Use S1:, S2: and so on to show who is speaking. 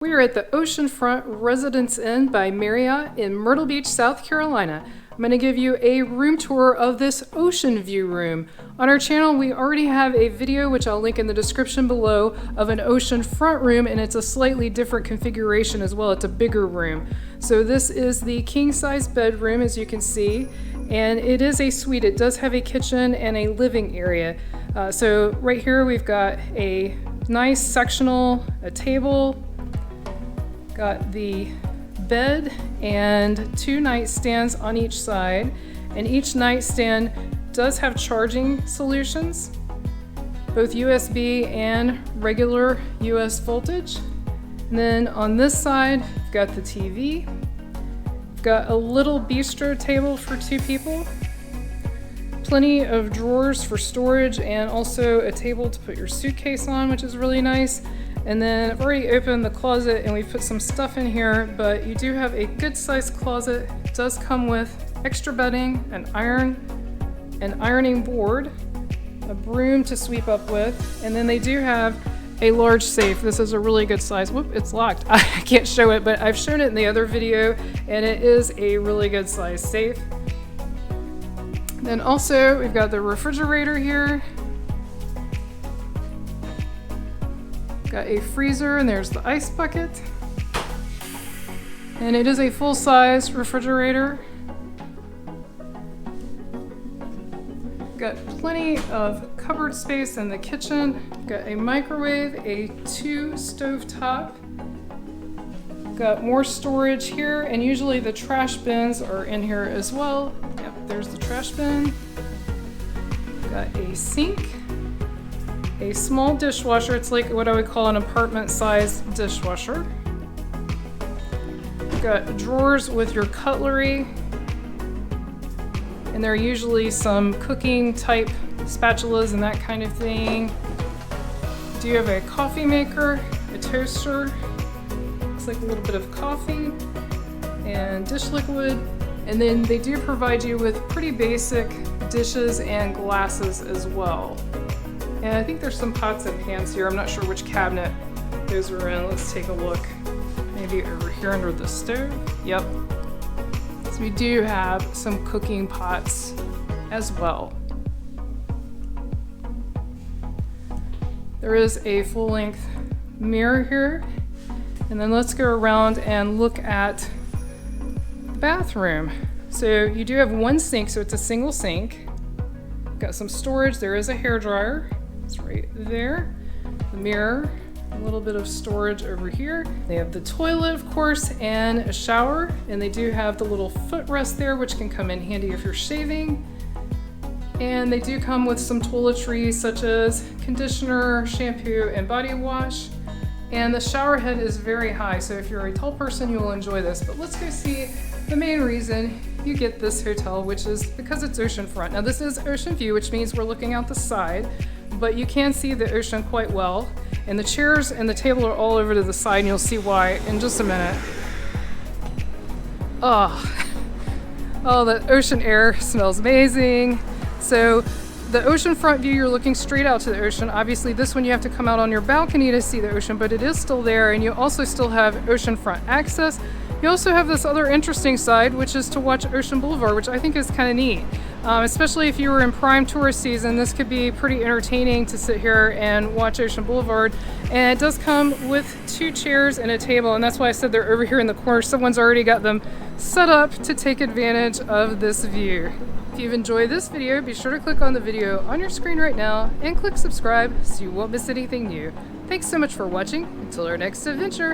S1: We are at the Oceanfront Residence Inn by Marriott in Myrtle Beach, South Carolina. I'm going to give you a room tour of this Oceanview room. On our channel, we already have a video, which I'll link in the description below, of an oceanfront room, and it's a slightly different configuration as well. It's a bigger room. So this is the king-size bedroom, as you can see, and it is a suite. It does have a kitchen and a living area. So right here, we've got a nice sectional, a table, got the bed and two nightstands on each side, and each nightstand does have charging solutions, both USB and regular US voltage. And then on this side, we've got the TV. We've got a little bistro table for two people, plenty of drawers for storage, and also a table to put your suitcase on, which is really nice. And then I've already opened the closet and we've put some stuff in here, but you do have a good sized closet. It does come with extra bedding, an ironing board, a broom to sweep up with, and then they do have a large safe. This is a really good size. Whoop, it's locked. I can't show it, but I've shown it in the other video, and it is a really good size safe. Then also we've got the refrigerator here. Got a freezer, and there's the ice bucket. And it is a full-size refrigerator. Got plenty of cupboard space in the kitchen. Got a microwave, a 2 stove top. Got more storage here, and usually the trash bins are in here as well. Yep, there's the trash bin. Got a sink. A small dishwasher. It's like what I would call an apartment-sized dishwasher. You've got drawers with your cutlery, and there are usually some cooking type spatulas and that kind of thing. Do you have a coffee maker, a toaster, looks like a little bit of coffee, and dish liquid, and then they do provide you with pretty basic dishes and glasses as well. And I think there's some pots and pans here. I'm not sure which cabinet those are in. Let's take a look. Maybe over here under the stove. Yep. So we do have some cooking pots as well. There is a full-length mirror here. And then let's go around and look at the bathroom. So you do have one sink, so it's a single sink. Got some storage. There is a hairdryer. It's right there. The mirror, a little bit of storage over here. They have the toilet, of course, and a shower, and they do have the little footrest there, which can come in handy if you're shaving. And they do come with some toiletries such as conditioner, shampoo, and body wash. And the shower head is very high, so if you're a tall person, you will enjoy this. But let's go see the main reason you get this hotel, which is because it's oceanfront. Now this is ocean view, which means we're looking out the side, but you can see the ocean quite well. And the chairs and the table are all over to the side, and you'll see why in just a minute. Oh, the ocean air smells amazing. So the oceanfront view, you're looking straight out to the ocean. Obviously this one you have to come out on your balcony to see the ocean, but it is still there, and you also still have oceanfront access. You also have this other interesting side, which is to watch Ocean Boulevard, which I think is kind of neat. Especially if you were in prime tourist season, this could be pretty entertaining to sit here and watch Ocean Boulevard. And it does come with 2 chairs and a table, and that's why I said they're over here in the corner. Someone's already got them set up to take advantage of this view. If you've enjoyed this video, be sure to click on the video on your screen right now and click subscribe so you won't miss anything new. Thanks so much for watching. Until our next adventure.